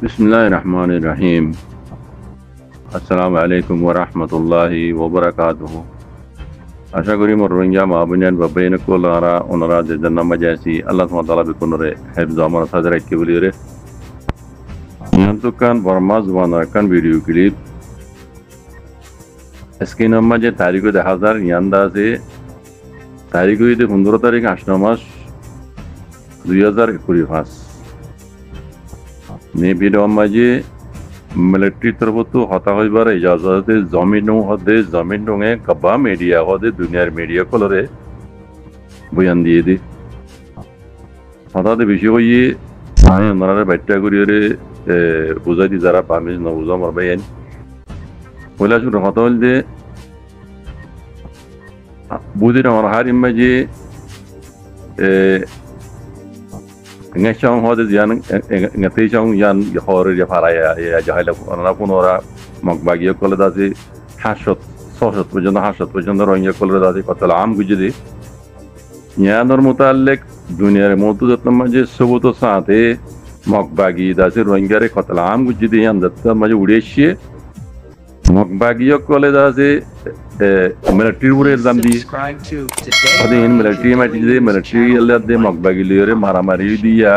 बिस्मिल्लाहिर्रहमानिर्रहीम। अस्सलामु अलैकुम व रहमतुल्लाहि व बरकातुहू। आशा करी मोर रोहिंग्या माबुनियान बब्बेन को लारा ओनरा जे जन्नम जैसी अल्लाह सुब्हानाहु व तआला बिकुन रे हिफ्ज़ अमर सदर के बुलिरे yantukan বর্মা জুবানার কান ভিডিও ক্লিপ স্ক্রিন মাঝে তারিখ 2000 ইয়ান্দা আছে তারিখ 15 তারিখ 8 মাস 2025 ने ভিডিও মাঝে मिलिट्री तरफतो हता হইবার इजाजत जमीन हदे जमीन डोंगे कब्बा मीडिया हदे दुनियार मीडिया कलरे बयान दिए दे हताते बेশি হইয়ে আমি ওনারে বাইটটা করিয়ে বুঝাই দি যারা পামিজ না বুঝা মার বাইন পয়লা শুরু হতা হল যে বুঝি না আমার হারিম মাঝে ngechang hode yan ngatechang yan hore ya faraya ya jahila ona punora makbagi kole dasi hashot sohot পর্যন্ত hashot পর্যন্ত রোহিঙ্গা কলে dasi কতল আম গুজদি ইয়ানর মুতাল্লিক দুনিয়ার মওজুদাত মাঝে সবুতো সাথে makbagi dasi রোহিঙ্গা রে কতল আম গুজদি yan দত্ত মাঝে উড়েছিয়ে makbagi kole dasi military ure zambi ade in military matide military alladde makbagi lere maramari diya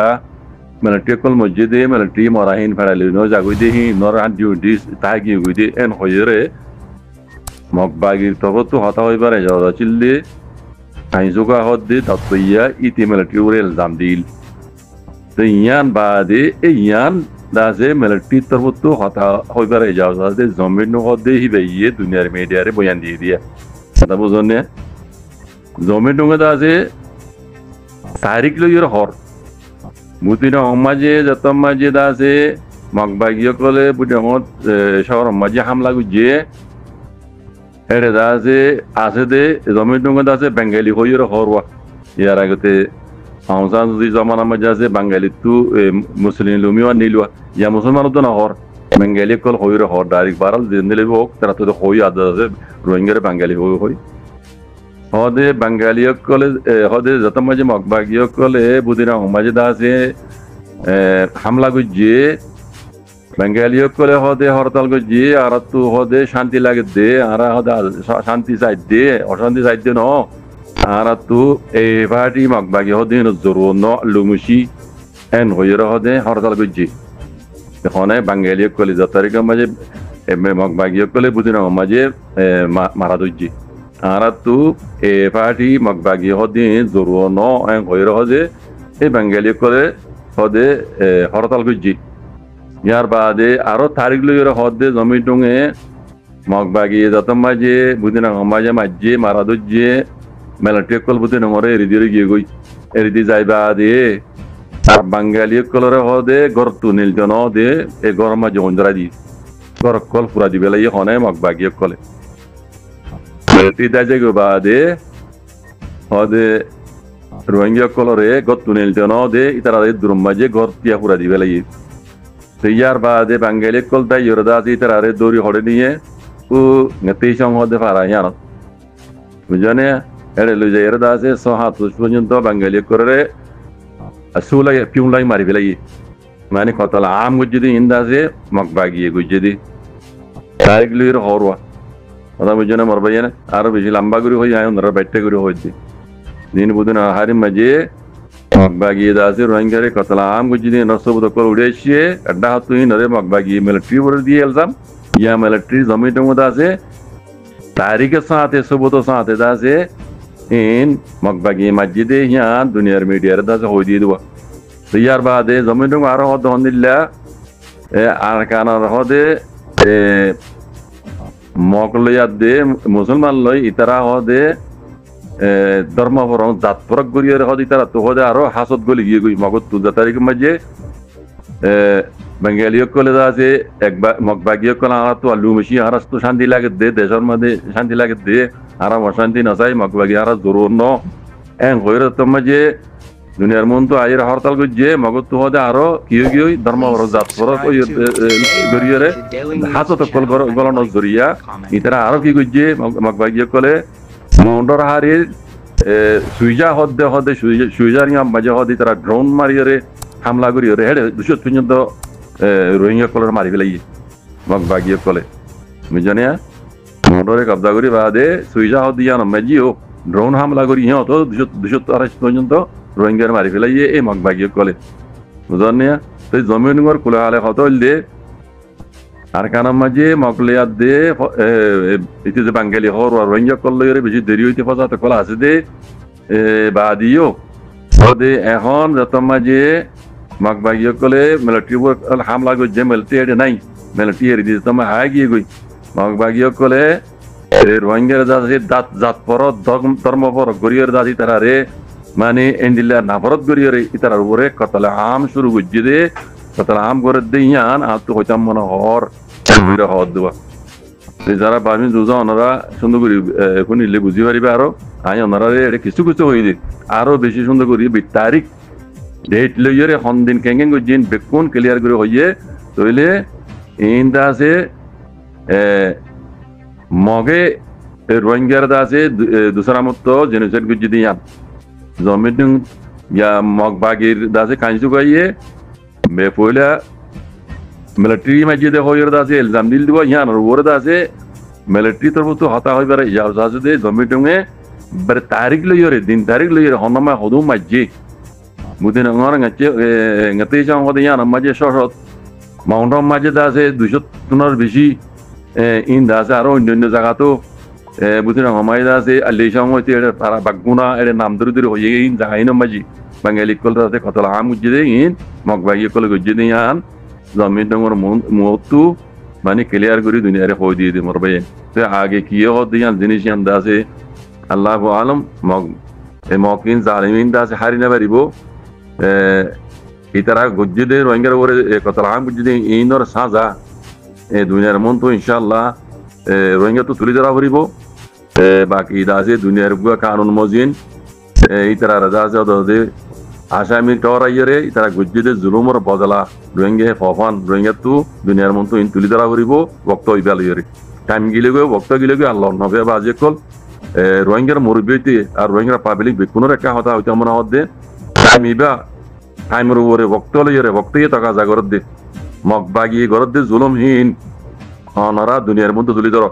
military kol mojide military morahin farale no jagoide hi noran duties tagi guide en hoyere makbagi togotu hata hoibare jawda childe ainzuga hodde tatwiya iti military ure zamdil te yan baade e yan दासे military तरफतो हता होइबार इजाजत दे जमीन हदे ही बेये दुनियार media रे बयान दिए दिया কথা বুঝনে জমিন ডুঙ্গে দাসে তারিখ লইর হর মুতিনা সমাজে যত মাঝে দাসে মগবাগিয় কলে বুডঙত শহর মাঝে হামলা গুজে এরে দাসে আছে দে জমিন ডুঙ্গে দাসে বেঙ্গলি হইর হরওয়া ইয়ার আগতে আহসান যদি জমানা মাঝে আছে বাঙালি তু মুসলিম লুমিও নিলুয়া ইয়া মুসলমান তো না হর বেঙ্গলি কল হইর হর ডাইরেক্ট বারাল দিনলে হোক তারা তো হই আদা রোহিঙ্গার বাঙালি হই হদে বাঙালি কলে হদে যত মাঝে মগবাগি কলে বুদিনা মাঝে দাসে হামলা গুজে বাঙালি কলে হদে হরতাল গুজে আর তু হদে শান্তি লাগে দে আর হদে শান্তি চাই দে অশান্তি চাই দে ন আর তু এই পার্টি মগবাগি হদে জরু ন লুমুশি এন হইর হদে হরতাল গুজে এখানে বাঙালি কলে যত তারিখ মাঝে মগবাগি কলে বুদিনা মাঝে মারা দুজি আর তু এ পার্টি মগবাগি হদে জরু ন এন হইর হদে এই বাঙালি কলে হদে হরতাল গুজি ইয়ার বাদে আরো তারিখ লইর হদে জমি ডুঙে মগবাগি যত মাঝে বুদিনা মাঝে মাঝে মারা দুজি মিলিটারি কল বুদিনা মরে এরিদিরে গিয়ে গই এরিদি যাইবা দে আর বাঙালি কলরে হদে গরতু নীলজন দে এ গরম মাঝে অঞ্জরা দি গর কল পুরা দিবে লাই হনে মগবাগি কলে মিলিটারি দাজে গো বাদে হদে রোহিঙ্গা কলরে গরতু নীলজন দে ইতারা দুরম মাঝে গর তিয়া পুরা দিবে লাই ইয়ার বাদে বাঙালি কল দাই ইরদা দি ইতারা দৌড়ি হড়ে নিয়ে ও নেতেই সং হদে ফারা ইয়ান বুঝনে এড়ে লই যায় ইরদা আছে সহাত পর্যন্ত বাঙালি করে আসুলাই পিউলাই মারি ফেলাই মানে কতলা আম গুজদি ইন্দাসে মগবাগি গুজদি তারিখ লইর হরওয়া কথা বুঝনে মর বাইনা আর বেশি লম্বা করে হই আয় ওনারা বাইটে করে হইছে দিন বুদিন হারি মাঝে মগবাগি দাসে রোহিঙ্গারে কতলা আম গুজদি নসবত কর উড়েছে আড্ডা হতুই নরে মগবাগি মিলিটারি বড় দিয়ে এলজাম ইয়া মিলিটারি জমিন মধ্যে আছে তারিখের সাথে সবত সাথে দাসে in মগবাগি মসজিদে ইয়ান দুনিয়ার মিডিয়ার দাসে হই দিয়ে দেওয়া ইয়ার বাদে জমিন ডুং আরো হদ হন্দিল্লা আর কানার হদে মকলয়াদ দে মুসলমান লই ইতারা হদে ধর্মপরম জাত পরক গরিয়ে হদ ইতারা তো হদে আরো হাসত গলি গিয়ে গই মগত তু তারিখ মাঝে বেঙ্গলি কলে আছে একবার মগবাগি কলে আর তো আলু মিশি আর তো শান্তি লাগে দে দেশের মধ্যে শান্তি লাগে দে আর অশান্তি না চাই মগবাগি আর জরুর ন এন হইর তো মাঝে দুনিয়ার মন তো আইর হরতাল গুজে মগত তো হদে আরো কিয় কিয় ধর্ম জাত পরক গরিয়ে রে হাসত কল গলন জরিয়া ইতারা আরো কি গুজে মগবাগি কলে মন্ডর হারির সুইজা হদে হদে সুইজার মাঝে হদে তারা ড্রোন মারিয়ে রে হামলা করিয়ে রে হেডে 200 পর্যন্ত রোহিঙ্গা কলের মারি ফেলাই মগ বাগিয়ে কলে বুঝনিয়া মোটরে কবজা করি বাদে সুইজা হত দিয়া নমেজি হোক ড্রোন হামলা করি তো 200 পর্যন্ত রোহিঙ্গার মারি ফেলাই এই মগ বাগিয়ে কলে বুঝনিয়া তো জমিনগর কুলে হালে কত দে আর কানার মাঝে মকলিয়াত দে ইতি যে বাঙালি হর রোহিঙ্গা কলে বেশি দেরি হইতে পজাতে কলা আছে দে বাদিও দে এখন যত মাঝে মগ বাগিয়ে কলে মিলিটারি হামলা করছে মিলিটারি এডে নাই মিলিটারি এড়ে দিয়ে তোমার হায় গিয়ে গই মগ বাগিয়ে কলে রোহিঙ্গার দাসে জাত পর ধর্ম পর গরিয়ের দাসি তারা রে মানে এন্ডিলা নাফরত গরিয়ের ইতার উপরে কতলে আম শুরু করছে দে কতলে আম করে দে ইয়ান আর তো হইতাম মনে হর হওয়ার দেওয়া যারা বামি দুজা ওনারা সুন্দর করি এখন নিলে বুঝি পারিবে আরো আই ওনারা এটা কিছু কিছু হয়ে দিই আরো বেশি সুন্দর করি তারিখ ডেট লইয়ে এখন দিন কেঙ্গেন করছেন বেকুন ক্লিয়ার করে হইয়ে তইলে ইন্দা আছে মগে রোহিঙ্গার আছে দুসরা মতো জেনোসাইড গুজি দিয়ান জমিন ইয়া মগ বাগির দাসে কাঞ্চু গাইয়ে পয়লা মিলিটারি মাঝে হইয়ের দাসে এলজাম দিল দিব ইয়ান আর ওর দাসে মিলিটারি তরফ তো হতা হইবার ইজাজ আছে দে জমিটুঙে বার তারিখ লইয়ে দিন তারিখ লইয়ে হনমা হদু মাঝে বুদিন ngor ngate jang hode yan maje shorot মাউন্টন মাঝে দাসে 200 টনের বেশি ইন দাসে আরো অন্য জায়গা তো বুঝিনা হমাই দাসে আলিশাং হইতে এর তারা বাগুনা এর নাম ধরে ধরে হয়ে ইন জাগাইনো মাঝি বাঙালি কল দাসে কতলা আম গুজে ইন মগবাগি কল গুজে ইয়ান জমিন ডঙ্গর মতু মানে ক্লিয়ার করে দুনিয়ারে হই দিয়ে দি মরবে তো আগে কি হদ ইয়ান জিনিস ইয়ান দাসে আল্লাহু আলম মগ এ মকিন জালিমিন দাসে হারিনা বারিবো ইতারা গুজে রোহিঙ্গার উপরে কতলা আম গুজে ইনর সাজা দুনিয়ার মন তো ইনশাআল্লাহ রোহিঙ্গা তো তুলে ধরা করিব বাকি দাসে দুনিয়ার বুয়া কানুন মজিন ইতারা রাজা দে আসামি টরাইরে ইতারা গুজে জুলুমর বদলা রোহিঙ্গা ফফান রোহিঙ্গা তো দুনিয়ার মন তো ইন তুলে ধরা করিব বক্ত ইবাল ইরে টাইম গিলে গো বক্ত গিলে গো আল্লাহ নবে বাজে কল রোহিঙ্গার মুরব্বিতে আর রোহিঙ্গার পাবলিক বেকুনের একটা কথা হইতে মনে হদে টাইম ইবা টাইমের উপরে বক্ত লইরে বক্তই টাকা জাগরত দে মগবাগি গরত দে জুলুমহীন অনারা দুনিয়ার মধ্যে তুলি ধর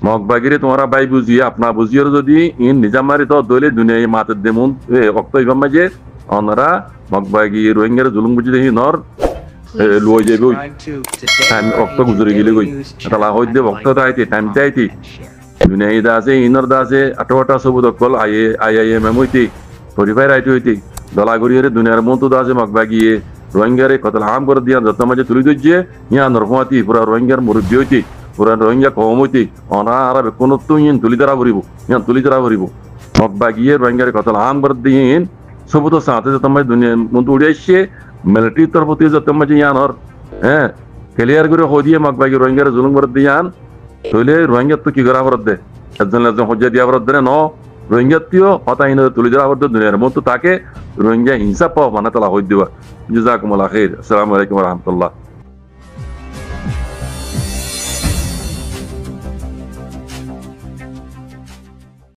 মগবাগিরে তোমরা বাই বুঝিয়ে আপনা বুঝিয়ে যদি ইন নিজামারি তো দলে দুনিয়ায় মাতের দেমুন অক্ত ইবাম মাঝে অনারা মগবাগি রোহিঙ্গার জুলুম বুঝি দেখি নর লই যাবে টাইম অক্ত গুজরে গেলে গই তালা হই দে বক্ত তাইতে টাইম তাইতে দুনিয়ায় দাসে ইনর দাসে আটোটা সবুদ কল আইএমএম হইতে পরিবার আইতে হইতে দলা গড়িয়ে দুনিয়ার মতো দাসে মগবাগিয়ে রোহিঙ্গারে কত হাম করে দিয়া যত মাঝে তুলি দিচ্ছে ইয়া নরফাতি পুরা রোহিঙ্গার মুরব্বী হইতে পুরা রোহিঙ্গা কম হইতে অনা আর কোন তো ইন তুলি ধরা ভরিব ইয়া তুলি ধরা ভরিব মগবাগিয়ে রোহিঙ্গারে কত হাম করে দিন সবুত সাথে যত মাঝে দুনিয়ার মতো উড়ে আসছে মিলিটারি তরফ থেকে যত মাঝে ইয়ানর হ্যাঁ ক্লিয়ার করে হয়ে দিয়ে মগবাগি রোহিঙ্গারে জুলুম করে দিয়ান তইলে রোহিঙ্গার তো কি করা ভরত দে একজন একজন হজ্জা দিয়া ভরত দে ন রোহিঙ্গাতিও হতাহীন তুলি ধরা ভরত দুনিয়ার মতো তাকে রোহিঙ্গা হিংসা পাওয়া মানে তালা হয়ে দেওয়া জাযাকুমুল্লাহ খাইর। আসসালামু আলাইকুম ওয়া রাহমাতুল্লাহ।